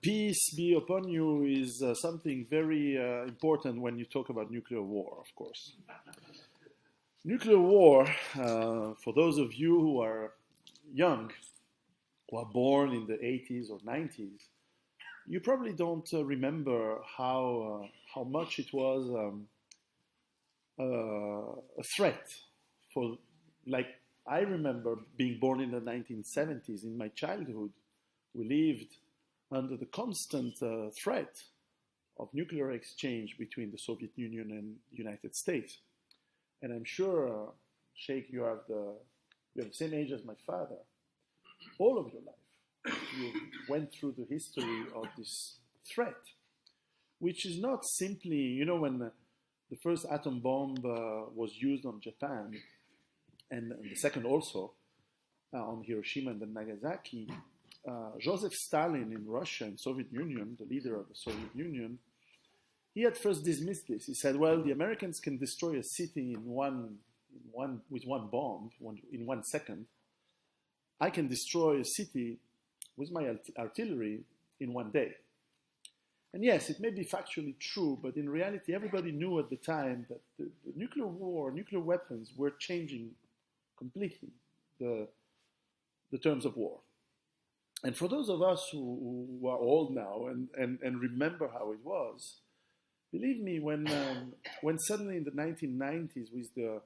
Peace be upon you is something very important when you talk about nuclear war, of course. Nuclear war, for those of you who are young, who are born in the 80s or 90s, you probably don't remember how much it was a threat for, like, I remember being born in the 1970s. In my childhood, we lived under the constant threat of nuclear exchange between the Soviet Union and the United States. And I'm sure, Sheikh, you have the same age as my father. All of your life, you went through the history of this threat, which is not simply, when the first atom bomb was used on Japan, and the second also on Hiroshima and Nagasaki, Joseph Stalin in Russia and Soviet Union, the leader of the Soviet Union, he at first dismissed this. He said, well, the Americans can destroy a city with one bomb in 1 second. I can destroy a city with my artillery in 1 day. And yes, it may be factually true, but in reality, everybody knew at the time that the nuclear war, nuclear weapons were changing completely the terms of war. And for those of us who are old now and remember how it was, believe me, when suddenly in the 1990s, with the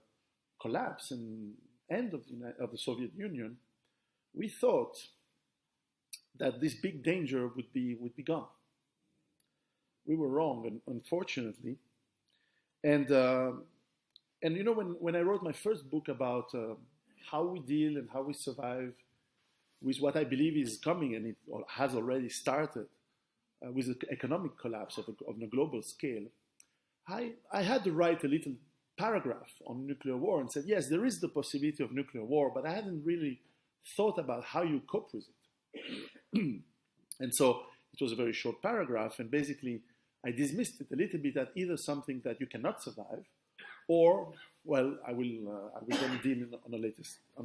collapse and end of the Soviet Union, we thought that this big danger would be gone. We were wrong, unfortunately. And when I wrote my first book about how we deal and how we survive with what I believe is coming, and it has already started, with the economic collapse on a global scale, I had to write a little paragraph on nuclear war and said, yes, there is the possibility of nuclear war, but I hadn't really thought about how you cope with it. And so it was a very short paragraph, and basically I dismissed it a little bit as either something that you cannot survive, or, well, I will then deal on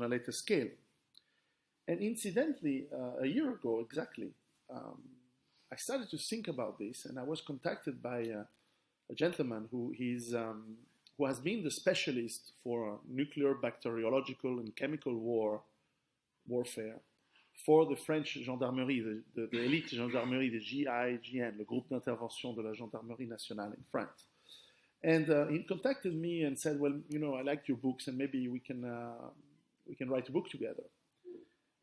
a later scale. And incidentally, a year ago exactly, I started to think about this, and I was contacted by a gentleman who has been the specialist for nuclear, bacteriological, and chemical warfare for the French gendarmerie, the elite gendarmerie, the GIGN, le groupe d'intervention de la gendarmerie nationale in France. And he contacted me and said, well, I like your books, and maybe we can write a book together.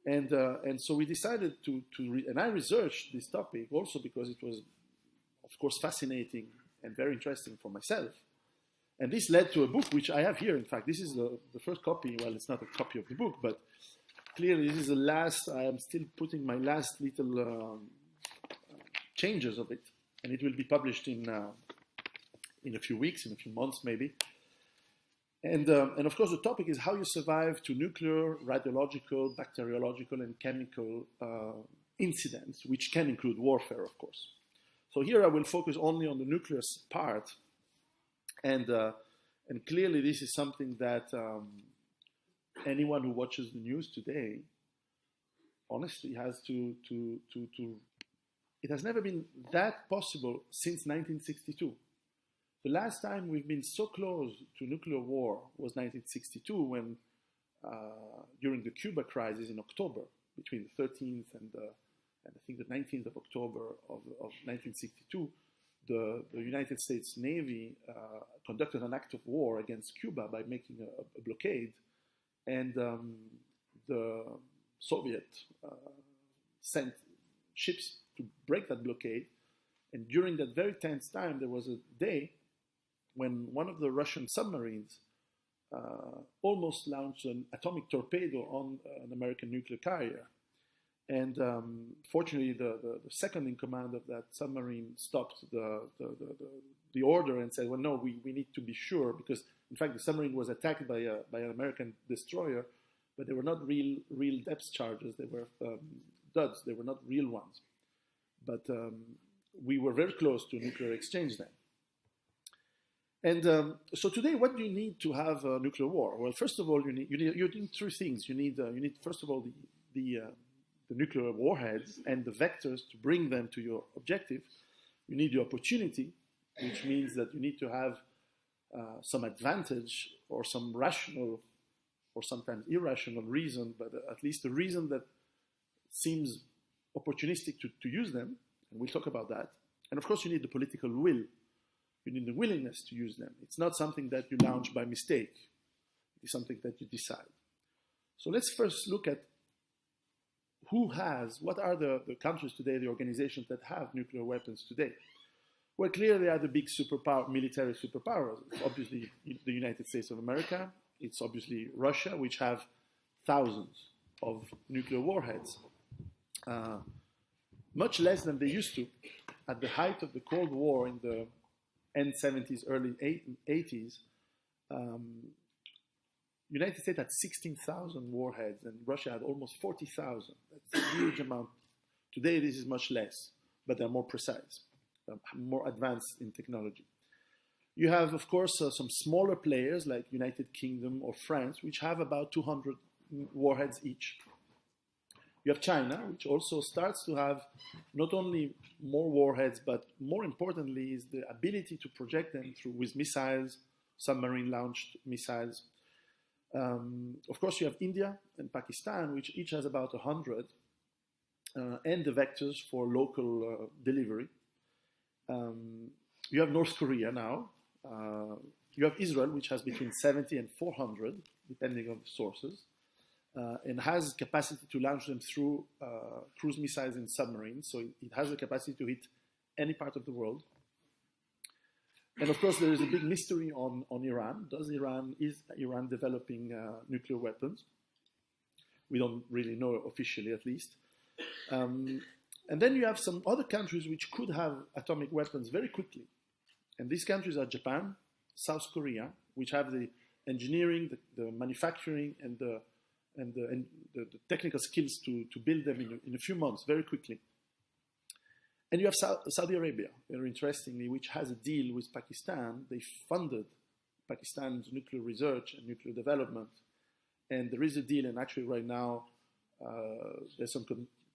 And so we decided to read, and I researched this topic also because it was, of course, fascinating and very interesting for myself. And this led to a book which I have here. In fact, this is the first copy. Well, it's not a copy of the book, but clearly this is the last. I am still putting my last little changes of it, and it will be published in a few weeks, in a few months maybe. And of course, the topic is how you survive to nuclear, radiological, bacteriological, and chemical incidents, which can include warfare, of course. So here I will focus only on the nuclear part, and clearly this is something that anyone who watches the news today, honestly, has to. It has never been that possible since 1962. The last time we've been so close to nuclear war was 1962, when, during the Cuba crisis in October, between the 13th and I think the 19th of October of 1962, the United States Navy conducted an act of war against Cuba by making a blockade, and the Soviet sent ships to break that blockade. And during that very tense time, there was a day when one of the Russian submarines almost launched an atomic torpedo on an American nuclear carrier. And fortunately, the second in command of that submarine stopped the order and said, well, no, we need to be sure, because, in fact, the submarine was attacked by an American destroyer, but they were not real depth charges. They were duds. They were not real ones. But we were very close to nuclear exchange then. And so today, what do you need to have a nuclear war? Well, first of all, you need three things. You need first of all the the nuclear warheads and the vectors to bring them to your objective, you need the opportunity, which means that you need to have some advantage or some rational or sometimes irrational reason, but at least a reason that seems opportunistic to use them, and we'll talk about that. And of course, you need the political will. You need the willingness to use them. It's not something that you launch by mistake. It's something that you decide. So let's first look at what are the countries today, the organizations that have nuclear weapons today. Well, clearly they are the big military superpowers. It's obviously the United States of America. It's obviously Russia, which have thousands of nuclear warheads. Much less than they used to. At the height of the Cold War in the end 70s, early 80s, United States had 16,000 warheads and Russia had almost 40,000. That's a huge amount. Today this is much less, but they're more precise, more advanced in technology. You have, of course, some smaller players like United Kingdom or France, which have about 200 warheads each. You have China, which also starts to have not only more warheads, but more importantly is the ability to project them with missiles, submarine-launched missiles. Of course, you have India and Pakistan, which each has about 100, and the vectors for local delivery. You have North Korea now. You have Israel, which has between 70 and 400, depending on the sources, and has capacity to launch them through cruise missiles and submarines. So it has the capacity to hit any part of the world. And of course, there is a big mystery on Iran. Is Iran developing nuclear weapons? We don't really know officially, at least. And then you have some other countries which could have atomic weapons very quickly. And these countries are Japan, South Korea, which have the engineering, the manufacturing, and the technical skills to build them in a few months, very quickly. And you have Saudi Arabia, very interestingly, which has a deal with Pakistan. They funded Pakistan's nuclear research and nuclear development. And there is a deal, and actually right now there's some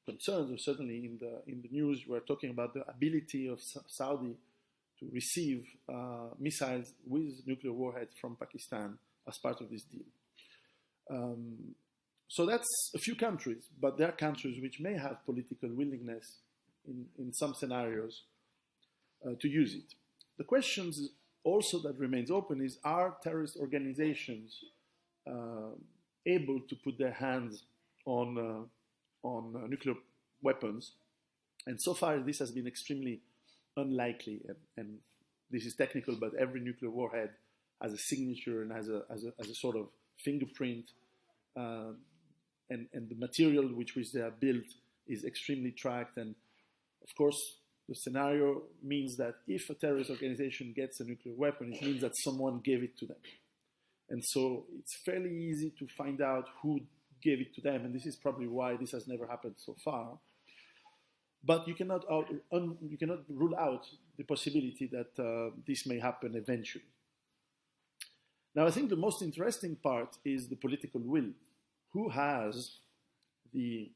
concerns, or certainly in the news, we're talking about the ability of Saudi to receive missiles with nuclear warheads from Pakistan as part of this deal. So that's a few countries, but there are countries which may have political willingness in some scenarios to use it. The question also that remains open is, are terrorist organizations able to put their hands on nuclear weapons? And so far this has been extremely unlikely, and this is technical, but every nuclear warhead has a signature and has a sort of fingerprint, and the material which they are built is extremely tracked. And of course, the scenario means that if a terrorist organization gets a nuclear weapon, it means that someone gave it to them. And so it's fairly easy to find out who gave it to them, and this is probably why this has never happened so far. But you cannot rule out the possibility that this may happen eventually. Now, I think the most interesting part is the political will. Who has the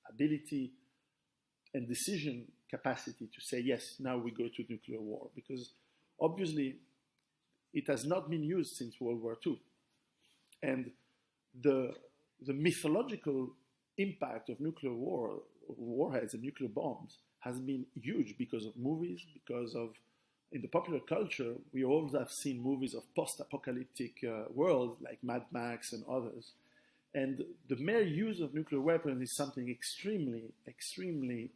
ability and decision capacity to say, yes, now we go to nuclear war? Because obviously it has not been used since World War II. And the mythological impact of nuclear warheads and nuclear bombs has been huge because of movies, because of, in the popular culture, we all have seen movies of post-apocalyptic worlds like Mad Max and others. And the mere use of nuclear weapons is something extremely, extremely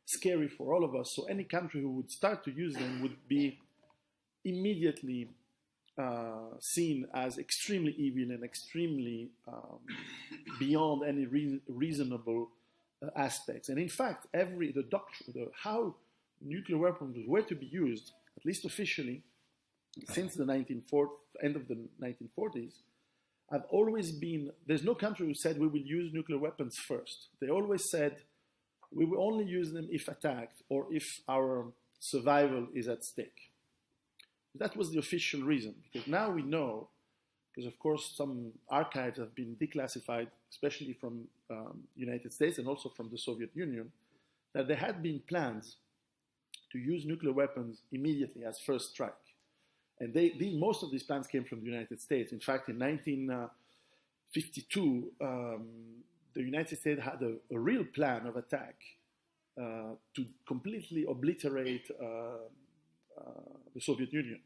scary for all of us. So any country who would start to use them would be immediately seen as extremely evil and extremely beyond any reasonable aspects. And in fact, how nuclear weapons were to be used, at least officially, since the end of the 1940s, have always been, there's no country who said we will use nuclear weapons first. They always said we will only use them if attacked or if our survival is at stake. That was the official reason, because now we know because of course some archives have been declassified, especially from United States and also from the Soviet Union, that there had been plans to use nuclear weapons immediately as first strike. And most of these plans came from the United States. In fact, in 1952, the United States had a real plan of attack to completely obliterate the Soviet Union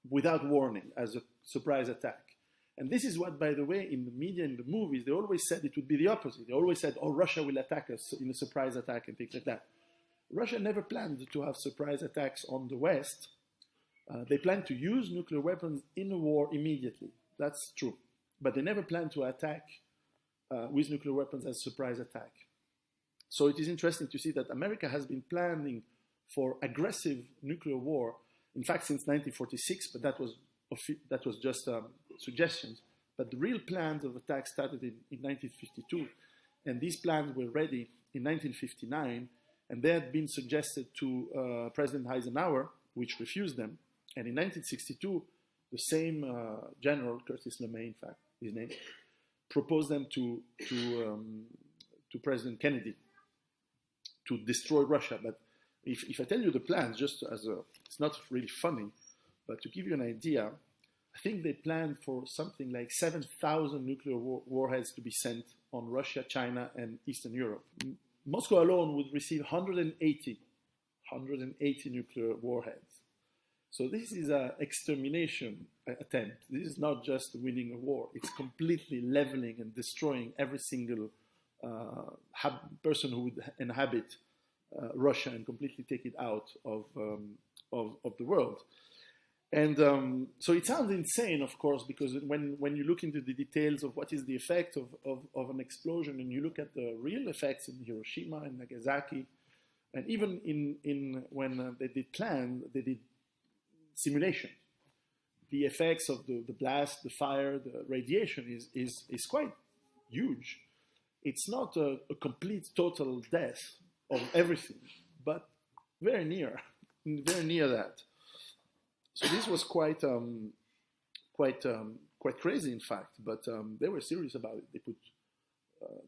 without warning, as a surprise attack. And this is what, by the way, in the media, in the movies, they always said it would be the opposite. They always said, oh, Russia will attack us in a surprise attack and things like that. Russia never planned to have surprise attacks on the West. They planned to use nuclear weapons in a war immediately. That's true. But they never planned to attack with nuclear weapons as a surprise attack. So it is interesting to see that America has been planning for aggressive nuclear war, in fact, since 1946, but that was just suggestions. But the real plans of attack started in 1952, and these plans were ready in 1959, and they had been suggested to President Eisenhower, which refused them. And in 1962, the same general, Curtis LeMay, in fact, his name, proposed them to President Kennedy to destroy Russia. But if I tell you the plans, just as it's not really funny, but to give you an idea, I think they planned for something like 7,000 nuclear warheads to be sent on Russia, China, and Eastern Europe. Moscow alone would receive 180 nuclear warheads. So this is an extermination attempt. This is not just winning a war. It's completely leveling and destroying every single person who would inhabit Russia and completely take it out of the world. And so it sounds insane, of course, because when you look into the details of what is the effect of an explosion, and you look at the real effects in Hiroshima and Nagasaki, and even when they did plan, they did simulation. The effects of the blast, the fire, the radiation is quite huge. It's not a complete total death of everything, but very near that. So this was quite crazy, in fact. But they were serious about it. They put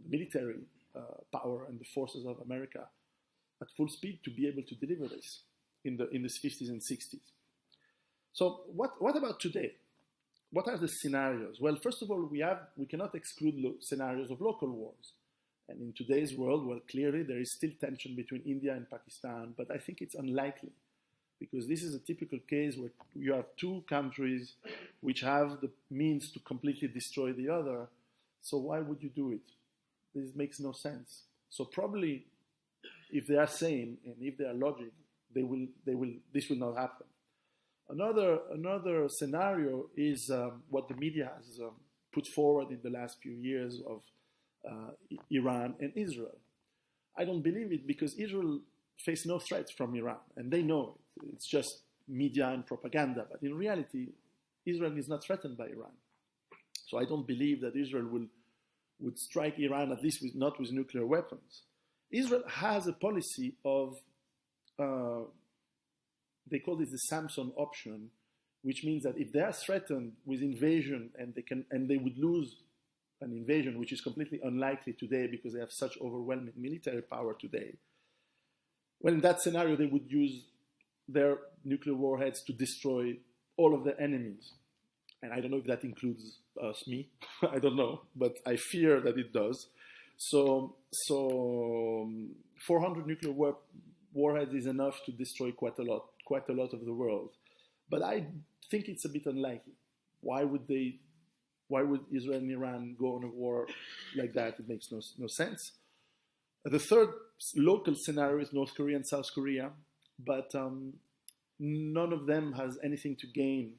military power and the forces of America at full speed to be able to deliver this in the 50s and 60s. So what about today? What are the scenarios? Well, first of all, we cannot exclude scenarios of local wars. And in today's world, well, clearly there is still tension between India and Pakistan, but I think it's unlikely, because this is a typical case where you have two countries which have the means to completely destroy the other. So why would you do it? This makes no sense. So probably, if they are sane and if they are logic, this will not happen. Another scenario is what the media has put forward in the last few years of Iran and Israel. I don't believe it, because Israel face no threats from Iran, and they know it. It's just media and propaganda. But in reality, Israel is not threatened by Iran. So I don't believe that Israel would strike Iran, at least not with nuclear weapons. Israel has a policy of they call this the Samson option, which means that if they are threatened with invasion and they would lose an invasion, which is completely unlikely today because they have such overwhelming military power today, well, in that scenario, they would use their nuclear warheads to destroy all of their enemies. And I don't know if that includes me. I don't know, but I fear that it does. So 400 nuclear warheads is enough to destroy quite a lot of the world. But I think it's a bit unlikely. Why would Israel and Iran go on a war like that? It makes no sense. The third local scenario is North Korea and South Korea, but none of them has anything to gain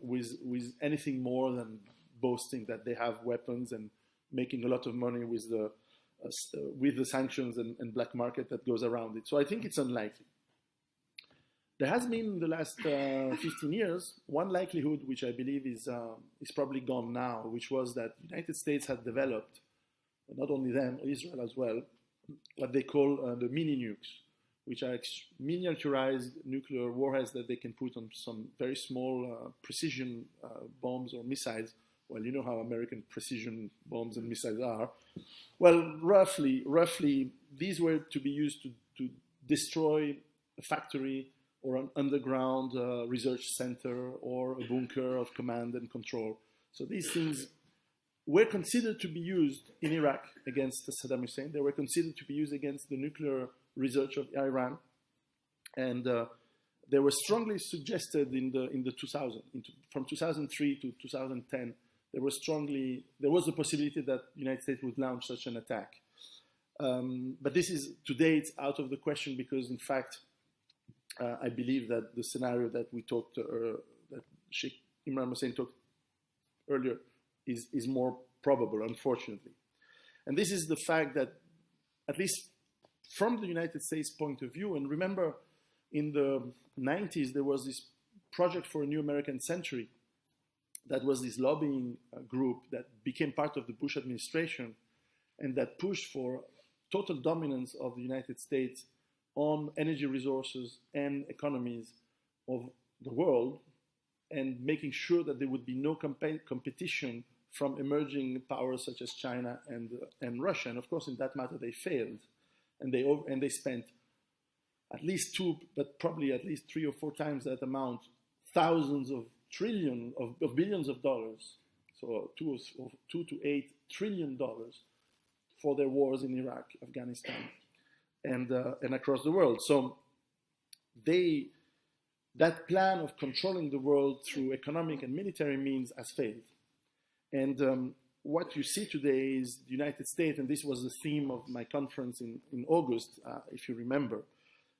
with anything more than boasting that they have weapons and making a lot of money with the sanctions and black market that goes around it. So I think it's unlikely. There has been in the last 15 years one likelihood, which I believe is probably gone now, which was that the United States had developed, not only them, Israel as well, what they call the mini nukes, which are miniaturized nuclear warheads that they can put on some very small precision bombs or missiles. Well, you know how American precision bombs and missiles are. Well, roughly, these were to be used to destroy a factory or an underground research center or a bunker of command and control. So these things were considered to be used in Iraq against Saddam Hussein. They were considered to be used against the nuclear research of Iran, and they were strongly suggested in the 2000s. From 2003 to 2010, there was the possibility that the United States would launch such an attack. But this is today it's out of the question because, in fact, I believe that the scenario that we talked that Shaikh Imran Hosein talked earlier is more probable, unfortunately. And this is the fact that, at least from the United States point of view, and remember in the 90s there was this Project for a New American Century that was this lobbying group that became part of the Bush administration and that pushed for total dominance of the United States on energy resources and economies of the world, and making sure that there would be no competition from emerging powers such as China and Russia. And of course, in that matter, they failed, and they spent at least two, but probably at least 3 or 4 times that amount, thousands of billions of dollars, so $2 to $8 trillion for their wars in Iraq, Afghanistan, and across the world. So that plan of controlling the world through economic and military means has failed. And what you see today is the United States, and this was the theme of my conference in August, if you remember.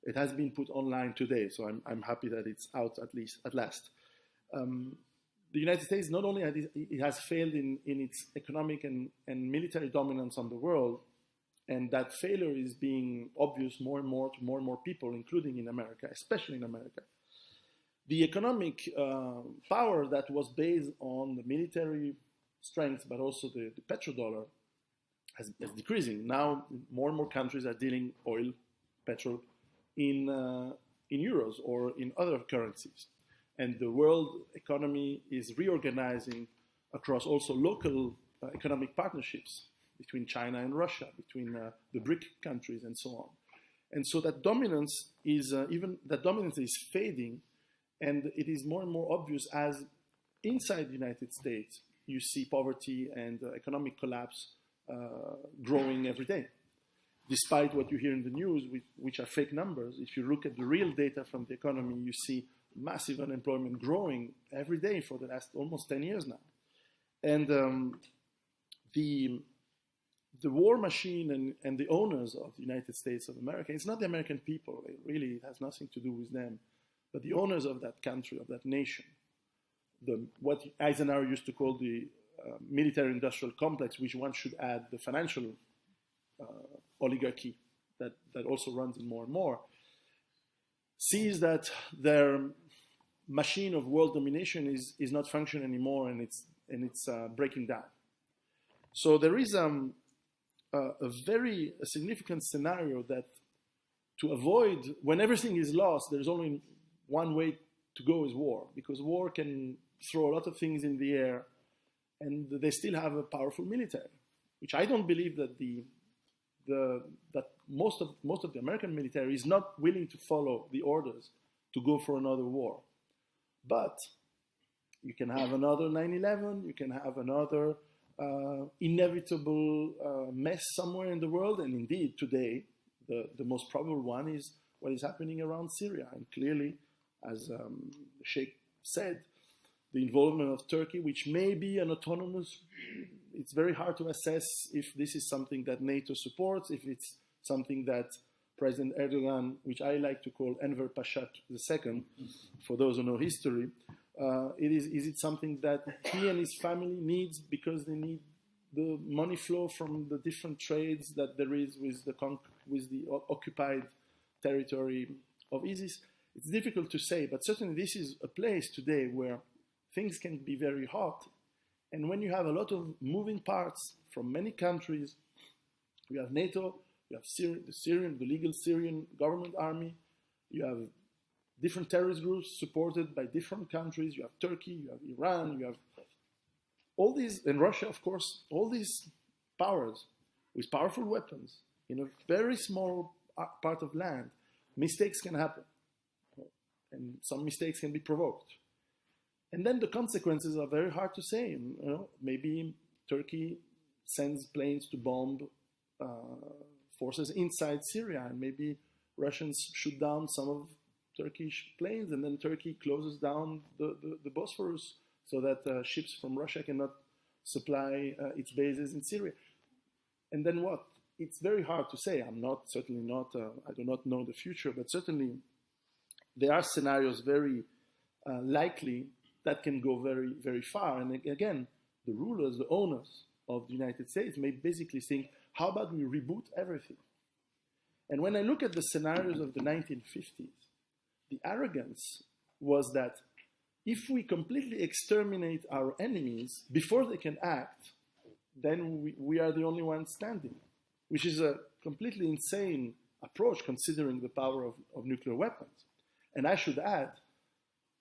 It has been put online today, so I'm happy that it's out at last. The United States not only has failed in its economic and military dominance on the world, and that failure is being obvious more and more to more and more people, including in America, especially in America. The economic power that was based on the military strength, but also the petrodollar, is decreasing. Now, more and more countries are dealing oil, petrol, in euros or in other currencies. And the world economy is reorganizing across also local economic partnerships between China and Russia, between the BRIC countries, and so on. And so that dominance is fading, and it is more and more obvious as inside the United States you see poverty and economic collapse growing every day. Despite what you hear in the news, which are fake numbers, if you look at the real data from the economy, you see massive unemployment growing every day for the last almost 10 years now. And the war machine and the owners of the United States of America, it's not the American people, it has nothing to do with them, but the owners of that country, of that nation, what Eisenhower used to call the military-industrial complex, which one should add the financial oligarchy that also runs in more and more, sees that their machine of world domination is not functioning anymore, and it's breaking down. So there is a very significant scenario that to avoid, when everything is lost, there's only one way to go is war, because war can throw a lot of things in the air, and they still have a powerful military, which I don't believe that that most of the American military is not willing to follow the orders to go for another war. But you can have another 9/11, you can have another inevitable mess somewhere in the world, and indeed today the most probable one is what is happening around Syria. And clearly, as Sheikh said, the involvement of Turkey, which may be an autonomous, it's very hard to assess if this is something that NATO supports, if it's something that President Erdogan, which I like to call Enver Pasha II, for those who know history, is it something that he and his family needs because they need the money flow from the different trades that there is with the occupied territory of ISIS? It's difficult to say, but certainly this is a place today where things can be very hot. And when you have a lot of moving parts from many countries, you have NATO You have the legal Syrian government army. You have different terrorist groups supported by different countries. You have Turkey, you have Iran, you have all these, and Russia, of course, all these powers with powerful weapons in a very small part of land. Mistakes can happen, and some mistakes can be provoked. And then the consequences are very hard to say. Maybe Turkey sends planes to bomb forces inside Syria, and maybe Russians shoot down some of Turkish planes, and then Turkey closes down the Bosphorus so that ships from Russia cannot supply its bases in Syria. And then what? It's very hard to say. I do not know the future, but certainly there are scenarios very likely that can go very, very far. And again, the rulers, the owners of the United States may basically think, how about we reboot everything? And when I look at the scenarios of the 1950s, the arrogance was that if we completely exterminate our enemies before they can act, then we are the only ones standing, which is a completely insane approach considering the power of nuclear weapons. And I should add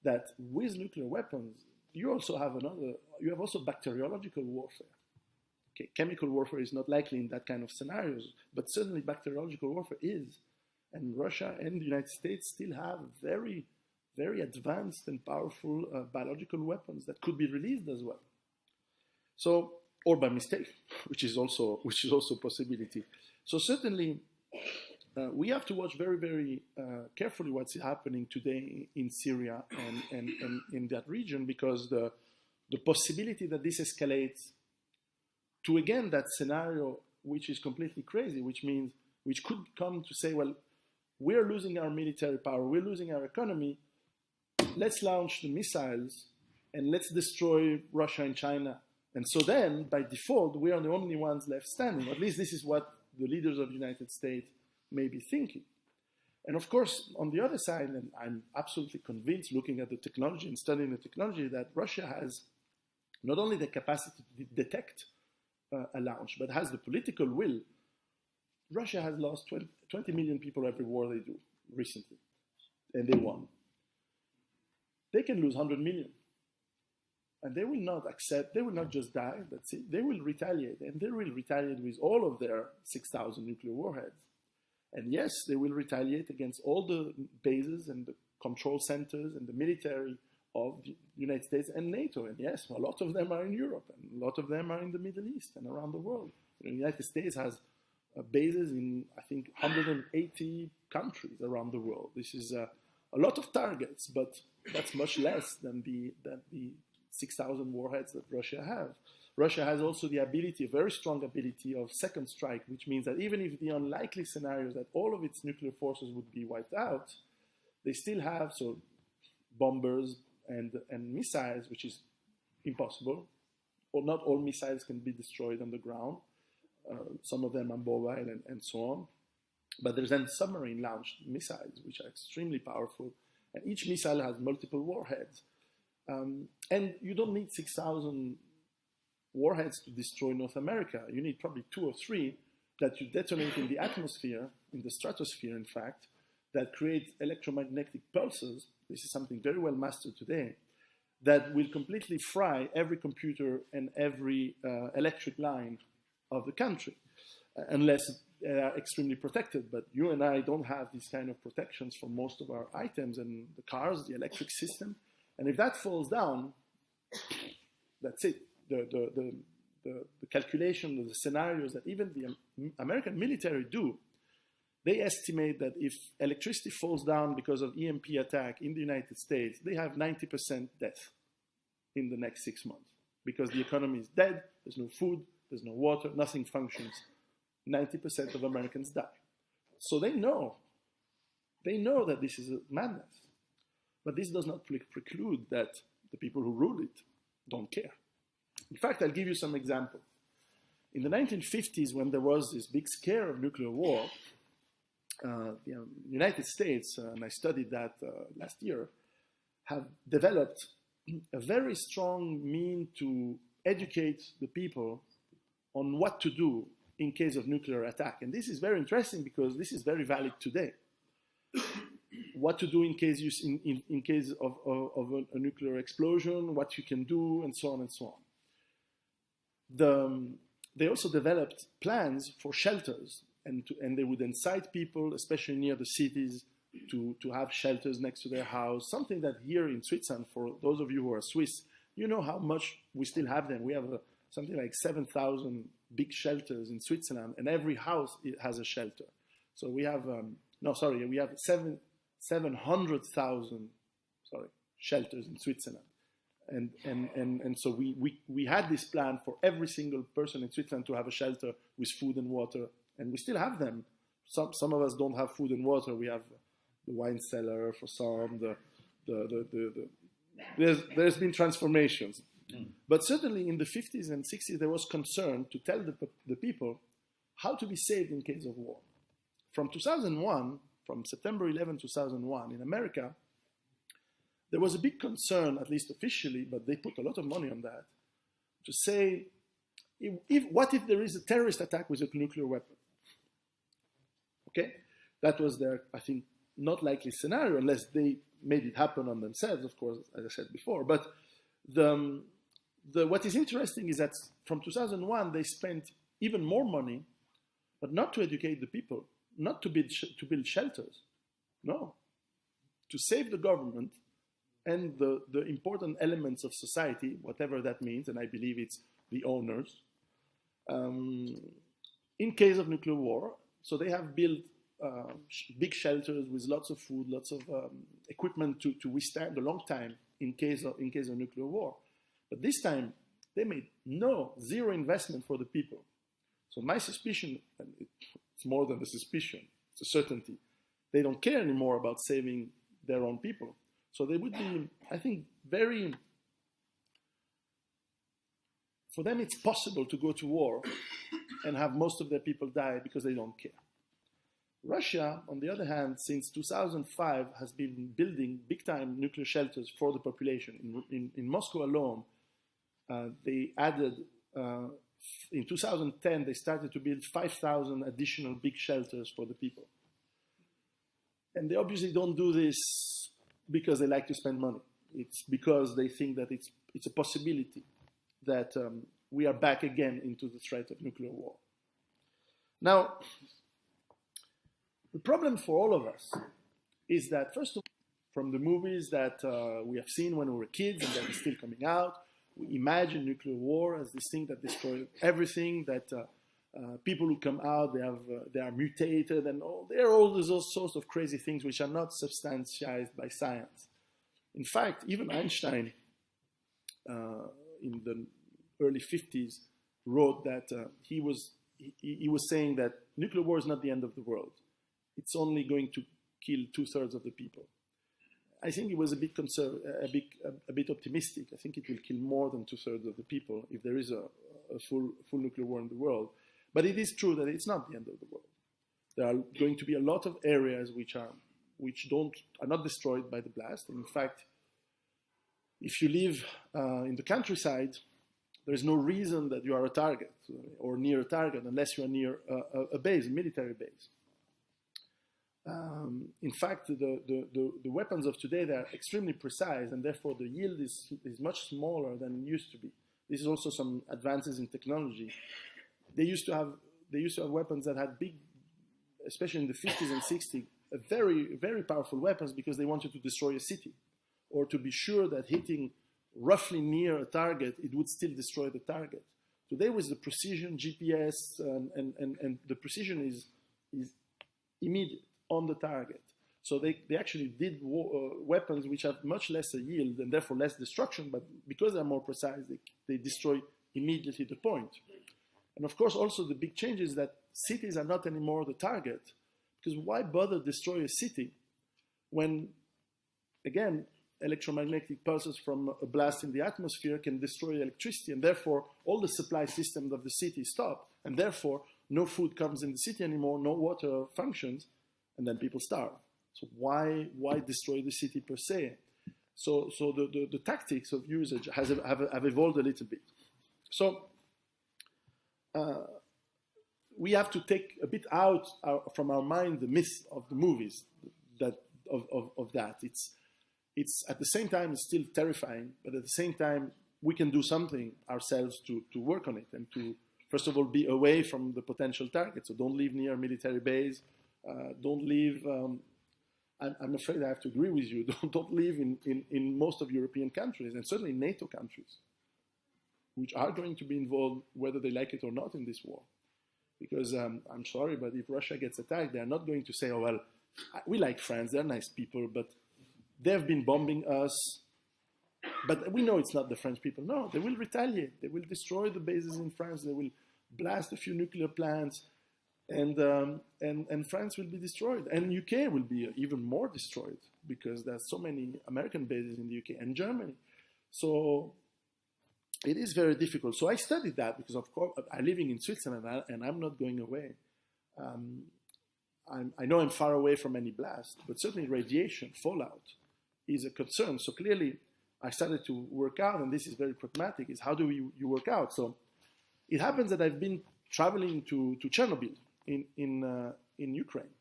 that with nuclear weapons, you have also bacteriological warfare. Okay, chemical warfare is not likely in that kind of scenarios, but certainly bacteriological warfare is. And Russia and the United States still have very, very advanced and powerful biological weapons that could be released as well. So, or by mistake, which is also a possibility. So certainly, we have to watch very, very carefully what's happening today in Syria and in that region, because the possibility that this escalates to, again, that scenario which is completely crazy, which could come to say, well, we're losing our military power, we're losing our economy, let's launch the missiles and let's destroy Russia and China. And so then, by default, we are the only ones left standing. At least this is what the leaders of the United States may be thinking. And of course, on the other side, and I'm absolutely convinced, looking at the technology and studying the technology, that Russia has not only the capacity to detect a launch, but has the political will. Russia has lost 20 million people every war they do recently, and they won. They can lose 100 million. And they will not accept, they will not just die, that's it. They will retaliate, and they will retaliate with all of their 6,000 nuclear warheads. And yes, they will retaliate against all the bases and the control centers and the military of the United States and NATO. And yes, a lot of them are in Europe, and a lot of them are in the Middle East and around the world. The United States has bases in, I think, 180 countries around the world. This is a lot of targets, but that's much less than the 6,000 warheads that Russia have. Russia has also the ability, a very strong ability of second strike, which means that even if the unlikely scenario that all of its nuclear forces would be wiped out, they still have bombers and missiles, which is impossible. Or not all missiles can be destroyed on the ground. Some of them are mobile and so on. But there's then submarine-launched missiles, which are extremely powerful. And each missile has multiple warheads. And you don't need 6,000 warheads to destroy North America. You need probably 2 or 3 that you detonate in the atmosphere, in the stratosphere, in fact, that create electromagnetic pulses. This is something very well mastered today, that will completely fry every computer and every electric line of the country, unless they are extremely protected. But you and I don't have these kind of protections for most of our items and the cars, the electric system. And if that falls down, that's it. The calculation, the scenarios that even the American military do, they estimate that if electricity falls down because of EMP attack in the United States, they have 90% death in the next 6 months, because the economy is dead, there's no food, there's no water, nothing functions. 90% of Americans die. So they know that this is a madness. But this does not preclude that the people who rule it don't care. In fact, I'll give you some examples. In the 1950s, when there was this big scare of nuclear war, the United States, and I studied that last year, have developed a very strong mean to educate the people on what to do in case of nuclear attack. And this is very interesting because this is very valid today. What to do in case of a nuclear explosion, what you can do, and so on and so on. They also developed plans for shelters, and they would incite people, especially near the cities, to have shelters next to their house. Something that here in Switzerland, for those of you who are Swiss, you know how much we still have them. We have something like 7,000 big shelters in Switzerland, and every house has a shelter. So we have we have 700,000 shelters in Switzerland, and so we had this plan for every single person in Switzerland to have a shelter with food and water, and we still have them. Some of us don't have food and water. We have the wine cellar for some. There's been transformations, but certainly in the 50s and 60s there was concern to tell the people how to be saved in case of war. From 2001. From September 11, 2001, in America, there was a big concern, at least officially, but they put a lot of money on that, to say, what if there is a terrorist attack with a nuclear weapon? Okay? That was their, I think, not likely scenario, unless they made it happen on themselves, of course, as I said before. But what is interesting is that from 2001, they spent even more money, but not to educate the people, not to build shelters, no, to save the government and the important elements of society, whatever that means, and I believe it's the owners, in case of nuclear war. So they have built big shelters with lots of food, lots of equipment to withstand a long time in case of nuclear war. But this time, they made zero investment for the people. So my suspicion, and it's more than a suspicion, it's a certainty, they don't care anymore about saving their own people. So they would be, I think, for them it's possible to go to war and have most of their people die because they don't care. Russia, on the other hand, since 2005, has been building big-time nuclear shelters for the population. In Moscow alone, they added, in 2010, they started to build 5,000 additional big shelters for the people. And they obviously don't do this because they like to spend money. It's because they think that it's a possibility that we are back again into the threat of nuclear war. Now, the problem for all of us is that, first of all, from the movies that we have seen when we were kids and that are still coming out, we imagine nuclear war as this thing that destroys everything, that people who come out, they are mutated, and there are all those sorts of crazy things which are not substantiated by science. In fact, even Einstein, in the early 50s, wrote that he was saying that nuclear war is not the end of the world. It's only going to kill 2/3 of the people. I think he was a bit optimistic. I think it will kill more than 2/3 of the people if there is a full nuclear war in the world. But it is true that it's not the end of the world. There are going to be a lot of areas which are not destroyed by the blast. And in fact, if you live in the countryside, there is no reason that you are a target or near a target unless you are near a base, a military base. In fact, the weapons of today, they are extremely precise, and therefore the yield is much smaller than it used to be. This is also some advances in technology. They used to have weapons that had big, especially in the 50s and 60s, very, very powerful weapons because they wanted to destroy a city, or to be sure that hitting roughly near a target, it would still destroy the target. Today with the precision, GPS, and the precision is immediate, on the target. So they actually did weapons which have much lesser yield and therefore less destruction, but because they're more precise, they destroy immediately the point. And of course also the big change is that cities are not anymore the target, because why bother destroy a city when, again, electromagnetic pulses from a blast in the atmosphere can destroy electricity, and therefore all the supply systems of the city stop, and therefore no food comes in the city anymore, no water functions, and then people starve. So why destroy the city per se? So the tactics of usage have evolved a little bit. So we have to take a bit out from our mind the myth of the movies of that. It's at the same time it's still terrifying, but at the same time we can do something ourselves to work on it and to first of all be away from the potential target. So don't live near a military base. Don't live. I'm afraid I have to agree with you. Don't live in most of European countries and certainly NATO countries, which are going to be involved whether they like it or not in this war. Because I'm sorry, but if Russia gets attacked, they're not going to say, oh, well, we like France, they're nice people, but they've been bombing us. But we know it's not the French people. No, they will retaliate. They will destroy the bases in France. They will blast a few nuclear plants, and France will be destroyed. And UK will be even more destroyed because there's so many American bases in the UK and Germany. So it is very difficult. So I studied that because, of course, I'm living in Switzerland and I'm not going away. I know I'm far away from any blast, but certainly radiation, fallout, is a concern. So clearly, I started to work out, and this is very pragmatic, is how do you work out? So it happens that I've been traveling to Chernobyl in Ukraine.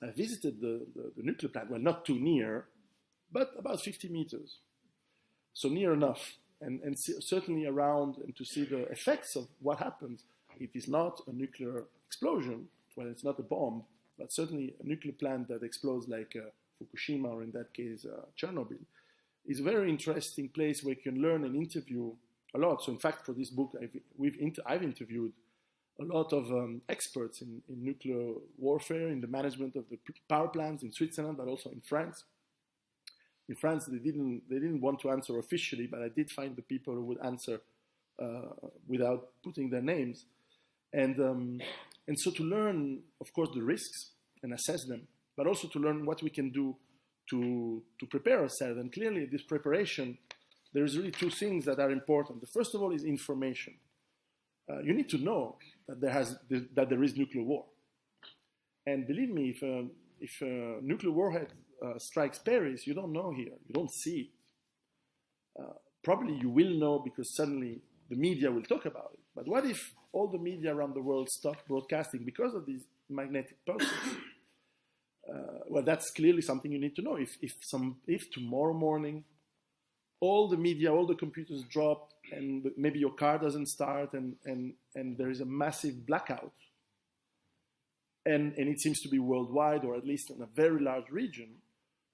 I visited the nuclear plant, well, not too near, but about 50 meters. So near enough, and certainly around, and to see the effects of what happens. It is not a nuclear explosion, well, it's not a bomb, but certainly a nuclear plant that explodes like Fukushima, or in that case, Chernobyl, is a very interesting place where you can learn and interview a lot. So in fact, for this book, I've interviewed a lot of experts in nuclear warfare, in the management of the power plants in Switzerland, but also in France. In France, they didn't want to answer officially, but I did find the people who would answer without putting their names. And so to learn, of course, the risks and assess them, but also to learn what we can do to prepare ourselves. And clearly, this preparation, there is really two things that are important. The first of all is information. You need to know that there is nuclear war. And believe me, if a nuclear warhead strikes Paris, you don't know here. You don't see it. Probably you will know because suddenly the media will talk about it. But what if all the media around the world stop broadcasting because of these magnetic pulses? Well, that's clearly something you need to know. If tomorrow morning all the media, all the computers drop, and maybe your car doesn't start, and there is a massive blackout, and it seems to be worldwide, or at least in a very large region,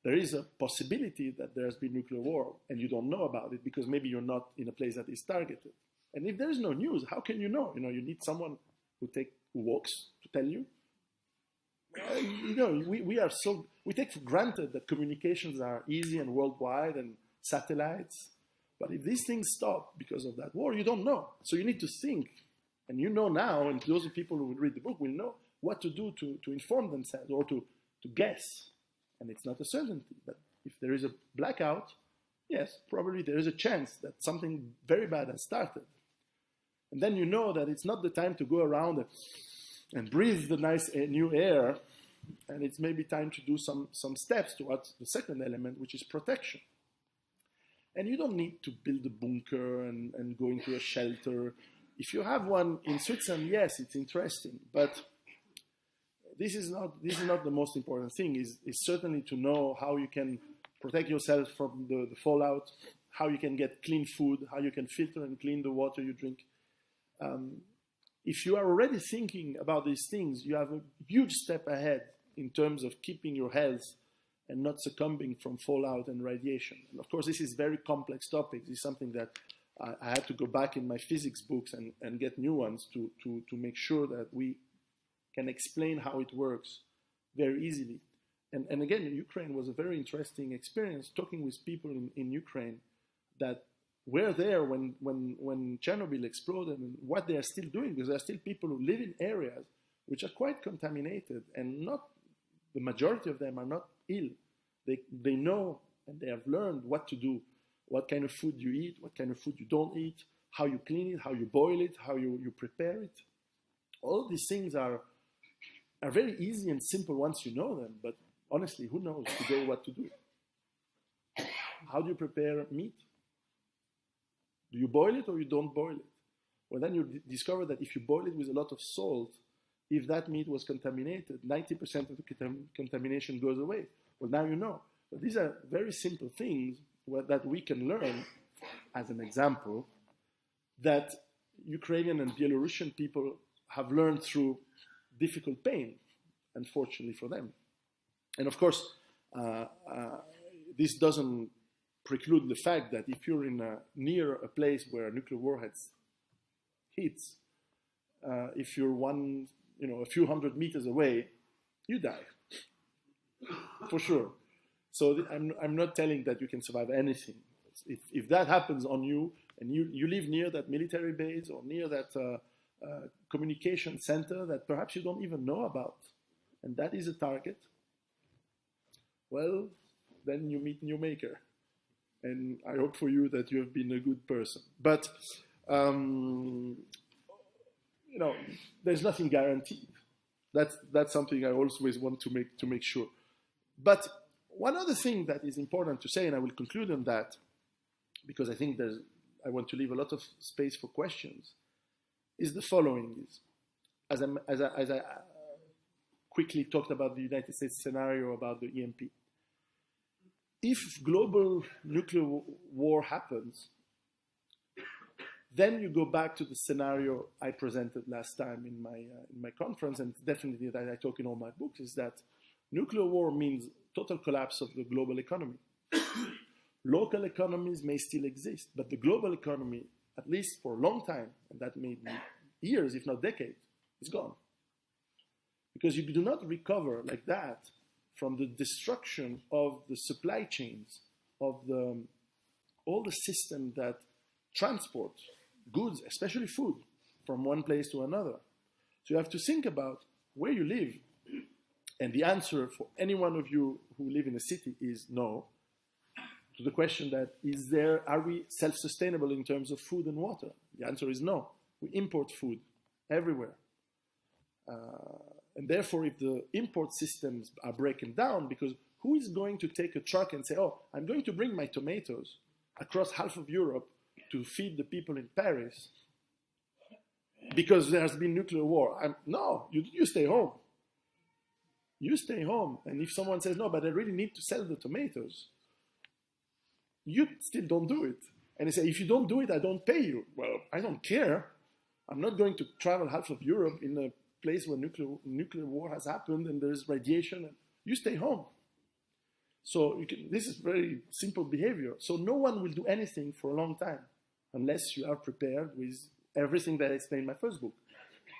there is a possibility that there has been nuclear war, and you don't know about it because maybe you're not in a place that is targeted. And if there is no news, how can you know? You need someone who walks to tell you. We take for granted that communications are easy and worldwide and satellites. But if these things stop because of that war, you don't know. So you need to think. And you know now, and those people who will read the book will know what to do to inform themselves or to guess. And it's not a certainty. But if there is a blackout, yes, probably there is a chance that something very bad has started. And then you know that it's not the time to go around and breathe the nice new air, and it's maybe time to do some steps towards the second element, which is protection. And you don't need to build a bunker and go into a shelter. If you have one in Switzerland, yes, it's interesting, but this is not the most important thing. Is certainly to know how you can protect yourself from the fallout, how you can get clean food, how you can filter and clean the water you drink. If you are already thinking about these things, you have a huge step ahead in terms of keeping your health and not succumbing from fallout and radiation. And of course, this is very complex topic. This is something that I had to go back in my physics books and get new ones to make sure that we can explain how it works very easily. And again, Ukraine was a very interesting experience talking with people in Ukraine that were there when Chernobyl exploded and what they are still doing, because there are still people who live in areas which are quite contaminated, and not the majority of them are not ill. They know and they have learned what to do, what kind of food you eat, what kind of food you don't eat, how you clean it, how you boil it, how you prepare it. All these things are very easy and simple once you know them, but honestly, who knows today what to do? How do you prepare meat? Do you boil it or you don't boil it? Well, then you discover that if you boil it with a lot of salt, if that meat was contaminated, 90% of the contamination goes away. Well, now you know. But these are very simple things that we can learn, as an example, that Ukrainian and Belarusian people have learned through difficult pain, unfortunately for them. And of course, this doesn't preclude the fact that if you're near a place where nuclear warheads hits, if you're a few hundred meters away, you die, for sure. So I'm not telling that you can survive anything. If that happens on you, and you live near that military base or near that communication center that perhaps you don't even know about, and that is a target, well, then you meet your maker. And I hope for you that you have been a good person. But, there's nothing guaranteed. That's something I always want to make sure. But one other thing that is important to say, and I will conclude on that, because I think I want to leave a lot of space for questions, is the following. As I quickly talked about the United States scenario about the EMP. If global nuclear war happens, then you go back to the scenario I presented last time in my conference, and definitely that I talk in all my books, is that nuclear war means total collapse of the global economy. Local economies may still exist, but the global economy, at least for a long time, and that may be years, if not decades, is gone. Because you do not recover like that from the destruction of the supply chains, of all the system that transport goods, especially food, from one place to another. So you have to think about where you live. And the answer for any one of you who live in a city is no. To the question that, are we self-sustainable in terms of food and water? The answer is no. We import food everywhere. And therefore, if the import systems are breaking down, because who is going to take a truck and say, oh, I'm going to bring my tomatoes across half of Europe to feed the people in Paris because there's been nuclear war? No, you stay home. You stay home. And if someone says, no, but I really need to sell the tomatoes, you still don't do it. And they say, if you don't do it, I don't pay you. Well, I don't care. I'm not going to travel half of Europe in a place where nuclear war has happened and there's radiation. And you stay home. So this is very simple behavior. So no one will do anything for a long time unless you are prepared with everything that I explained in my first book.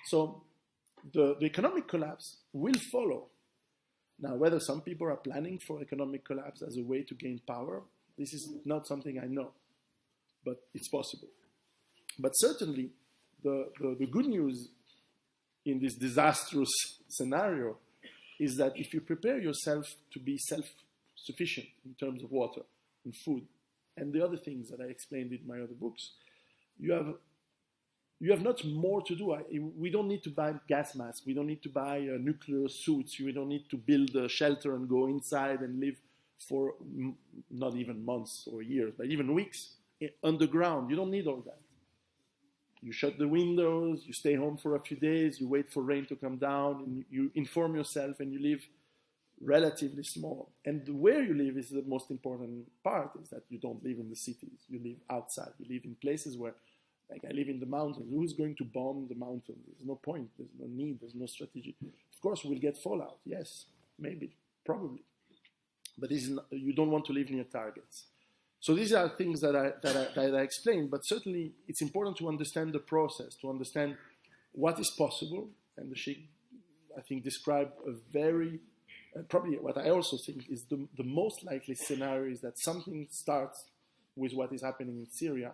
So the economic collapse will follow. Now, whether some people are planning for economic collapse as a way to gain power, this is not something I know, but it's possible. But certainly, the good news in this disastrous scenario is that if you prepare yourself to be self-sufficient in terms of water and food and the other things that I explained in my other books, you have not more to do. We don't need to buy gas masks. We don't need to buy nuclear suits. We don't need to build a shelter and go inside and live for not even months or years, but even weeks underground. You don't need all that. You shut the windows, you stay home for a few days, you wait for rain to come down, and you inform yourself, and you live relatively small. And where you live is the most important part, is that you don't live in the cities. You live outside. You live in places where, like I live in the mountains. Who's going to bomb the mountains? There's no point. There's no need. There's no strategy. Of course, we'll get fallout. Yes, maybe, probably. But you don't want to live near targets. So these are things that I explained, but certainly it's important to understand the process, to understand what is possible. And the Sheikh, I think, described a very, probably what I also think is the most likely scenario is that something starts with what is happening in Syria.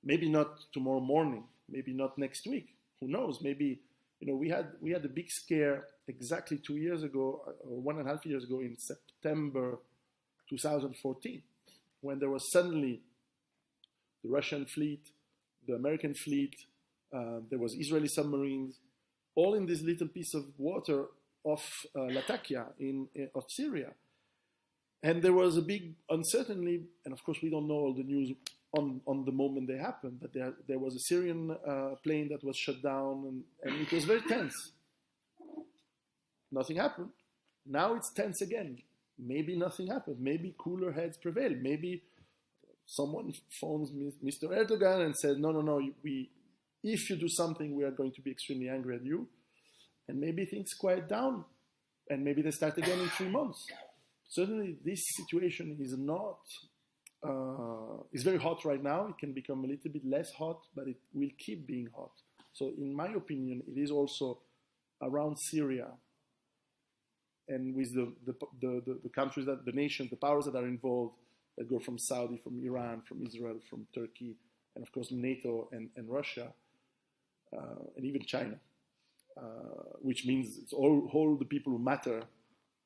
Maybe not tomorrow morning, maybe not next week. Who knows? Maybe, we had a big scare exactly 2 years ago, or 1.5 years ago, in September 2014. When there was suddenly the Russian fleet, the American fleet, there was Israeli submarines, all in this little piece of water off Latakia of Syria. And there was a big uncertainty, and of course we don't know all the news on the moment they happened, but there was a Syrian plane that was shut down, and it was very tense. Nothing happened. Now it's tense again. Maybe nothing happened. Maybe cooler heads prevail. Maybe someone phones Mr. Erdogan and says, no, if you do something, we are going to be extremely angry at you. And maybe things quiet down. And maybe they start again in 3 months. Certainly, this situation is not, it's very hot right now. It can become a little bit less hot, but it will keep being hot. So in my opinion, it is also around Syria and with the countries, the nations, the powers that are involved, that go from Saudi, from Iran, from Israel, from Turkey, and of course NATO and Russia, and even China, which means it's all the people who matter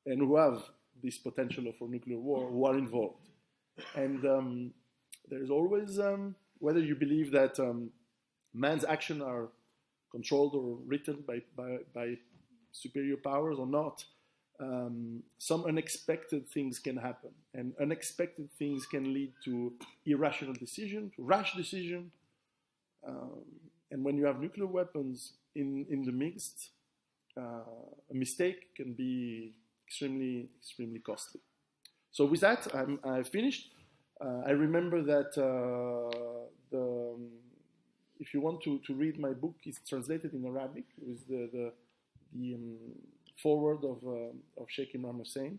and who have this potential for nuclear war who are involved. And there's always, whether you believe that man's actions are controlled or written by superior powers or not, some unexpected things can happen. And unexpected things can lead to irrational decision, to rash decision. And when you have nuclear weapons in the mix, a mistake can be extremely, extremely costly. So with that, I've finished. I remember that if you want to read my book, it's translated in Arabic with the foreword of Shaikh Imran Hosein.